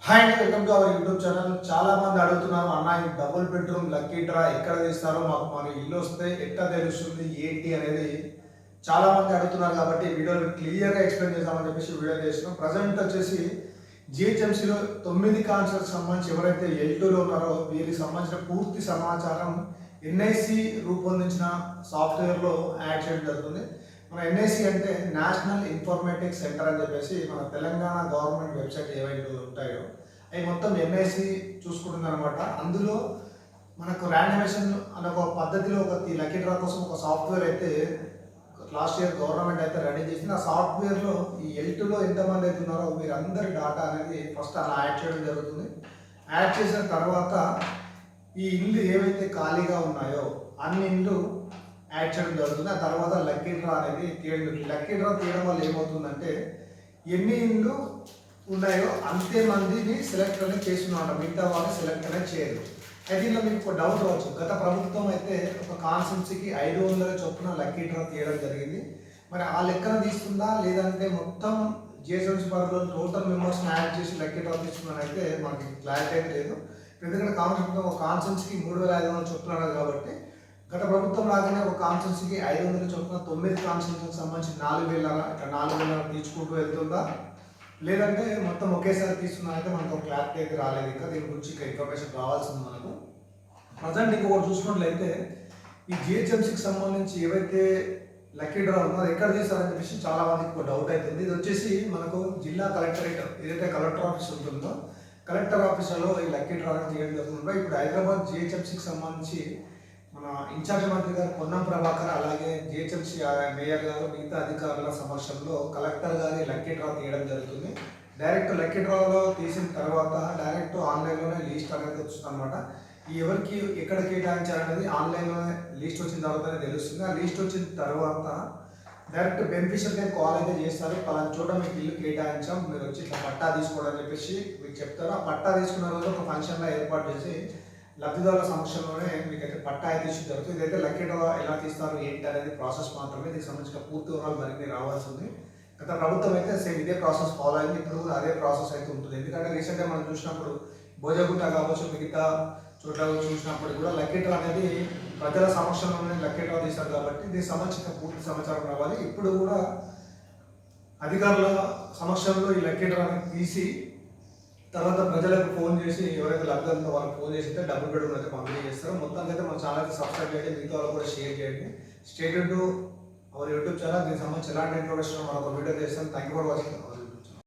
Hi అండి, welcome to our YouTube channel. చాలా మంది అడుగుతున్నారు, అన్న ఈ డబుల్ బెడ్రూమ్ లక్కీ డ్రా ఎక్కడ తీస్తారో, మాకు మరి ఇల్లు వస్తే ఎట్లా తెలుస్తుంది ఏంటి అనేది చాలా మంది అడుగుతున్నారు. కాబట్టి వీడియోలో క్లియర్గా ఎక్స్ప్లెయిన్ చేద్దామని చెప్పేసి వీడియో చేస్తున్నాం. ప్రజెంట్ వచ్చేసి జిహెచ్ఎంసీలో 9 కాన్సెప్ట్ సంబంధించి ఎవరైతే ఎల్2లో ఉన్నారో వీరికి సంబంధించిన పూర్తి సమాచారం ఎన్ఐసి రూపొందించిన సాఫ్ట్వేర్లో యాడ్ చేయడం జరుగుతుంది. మన ఎన్ఐసి అంటే నేషనల్ ఇన్ఫర్మేటిక్స్ సెంటర్ అని చెప్పేసి మన తెలంగాణ గవర్నమెంట్ వెబ్సైట్ ఏవైతే ఉంటాయో అవి మొత్తం ఎన్ఐసి చూసుకుంటుంది అనమాట. అందులో మనకు ర్యాండమైజేషన్ అనే ఒక పద్ధతిలో ఒక లక్కీ డ్రా కోసం ఒక సాఫ్ట్వేర్ అయితే లాస్ట్ ఇయర్ గవర్నమెంట్ అయితే రెడీ చేసింది. ఆ సాఫ్ట్వేర్లో ఈ ఎల్2లో ఎంతమంది అయితే ఉన్నారో వీరందరి డాటా అనేది ఫస్ట్ అలా యాడ్ చేయడం జరుగుతుంది. యాడ్ చేసిన తర్వాత ఈ ఇల్లు ఏవైతే ఖాళీగా ఉన్నాయో అన్ని ఇల్లు యాడ్ చేయడం జరుగుతుంది. ఆ తర్వాత లక్కీ డ్రా అనేది తీయడం. లక్కీ డ్రా తీయడం వల్ల ఏమవుతుందంటే ఎన్ని ఇండ్లు ఉన్నాయో అంతే మందిని సెలెక్ట్ అనేది చేస్తున్నాడు, మిగతా వాళ్ళు సెలెక్ట్ అనేది చేయరు. అయితే ఇలా మీకు ఒక డౌట్ రావచ్చు, గత ప్రభుత్వం అయితే ఒక కాన్స్టిట్యున్సీకి 500 చొప్పున లక్కీ డ్రా తీయడం జరిగింది. మరి ఆ లెక్కన తీస్తుందా లేదంటే మొత్తం జిహెచ్ఎంసీ పరిధిలో టోటల్ మెంబర్స్ని యాడ్ చేసి లక్కీ డ్రా తీసుకున్నాను అయితే మనకి క్లారిటీ అయితే లేదు. ఎందుకంటే కాన్స్టిట్యూషన్ ఒక కాన్స్టిట్యున్సీకి 3500 చొప్పున కాబట్టి గత ప్రభుత్వం లాగానే ఒక కాన్స్టిట్యున్సీకి 500 చొప్పున 9 కాన్స్టిట్యున్సీకి సంబంధించి 4000 తీసుకుంటూ వెళ్తుందా లేదంటే మొత్తం ఒకేసారి తీసుకున్నా అయితే మనకు ఒక క్లారిటీ అయితే రాలేదు. ఇంకా దీని గురించి ఇంకా ఇన్ఫర్మేషన్ రావాల్సింది మనకు. ప్రజెంట్ ఇంకొకటి చూసుకున్నట్లయితే ఈ జిహెచ్ఎంసీకి సంబంధించి ఏవైతే లక్కీ డ్రా ఉందో అది ఎక్కడ తీస్తారని చెప్పేసి చాలా మందికి ఒక డౌట్ అవుతుంది. ఇది వచ్చేసి మనకు జిల్లా కలెక్టరేట్ ఏదైతే కలెక్టర్ ఆఫీస్ ఉంటుందో కలెక్టర్ ఆఫీసులో ఈ లక్కీ డ్రా తీయడం జరుగుతుందో ఇప్పుడు హైదరాబాద్ జిహెచ్ఎంసీకి సంబంధించి మన ఇన్ఛార్జ్ మంత్రి గారు పొన్నం ప్రభాకర్ అలాగే జిహెచ్ఎంసీ మేయర్ గారు మిగతా అధికారుల సమక్షంలో కలెక్టర్ గారి లక్కీ డ్రా తీయడం జరుగుతుంది. డైరెక్ట్ లక్కీ డ్రాలో తీసిన తర్వాత డైరెక్ట్ ఆన్లైన్లోనే లిస్ట్ అనేది వస్తుంది అనమాట. ఎవరికి ఎక్కడ కేటాయించాలనేది ఆన్లైన్లోనే లిస్ట్ వచ్చిన తర్వాతనే తెలుస్తుంది. ఆ లిస్ట్ వచ్చిన తర్వాత డైరెక్ట్ బెనిఫిషియర్కి కాల్ అయితే చేస్తారు. పలానా చోట మీకు ఇల్లు కేటాయించాం, మీరు వచ్చి ఇట్లా పట్టా తీసుకోవడం అని చెప్పేసి మీకు చెప్తారు. ఆ పట్టా తీసుకున్న రోజు ఒక ఫంక్షన్లో ఏర్పాటు చేసి లబ్ధిదారుల సమక్షంలోనే మీకైతే పట్టా అయితే ఇష్యూ జరుగుతుంది. ఇదైతే లక్కీ డ్రా ఎలా తీస్తారు ఏంటి అనేది ప్రాసెస్ మాత్రమే. దీనికి సంబంధించిన పూర్తి వివరాలు మరిన్ని రావాల్సి ఉంది. గత ప్రభుత్వం అయితే సేమ్ ఇదే ప్రాసెస్ ఫాలో అయింది, ఇప్పుడు కూడా అదే ప్రాసెస్ అయితే ఉంటుంది. ఎందుకంటే రీసెంట్గా మనం చూసినప్పుడు భోజగుట్ట కావచ్చు మిగతా చోట్ల చూసినప్పుడు కూడా లక్కీ డ్రా అనేది ప్రజల సమక్షంలోనే లక్కీ డ్రా తీశారు. కాబట్టి దీనికి సంబంధించిన పూర్తి సమాచారం రావాలి. ఇప్పుడు కూడా అధికారుల సమక్షంలో ఈ లక్కీ డ్రాని తీసి తర్వాత ప్రజలకు ఫోన్ చేసి ఎవరైతే లబ్ధిదారులతో వాళ్ళకి ఫోన్ చేసి డబుల్ బెడ్రూమ్ అయితే పంపిణీ చేస్తారు. మొత్తానికి అయితే మన ఛానల్కి సబ్స్క్రైబ్ చేయండి, మిగతా వాళ్ళు కూడా షేర్ చేయండి. Stay tune to our YouTube channel. దీనికి సంబంధించి ఎలాంటి ఇన్ఫర్మేషన్ మనం ఒక వీడియో చేస్తాం. Thank you for watching.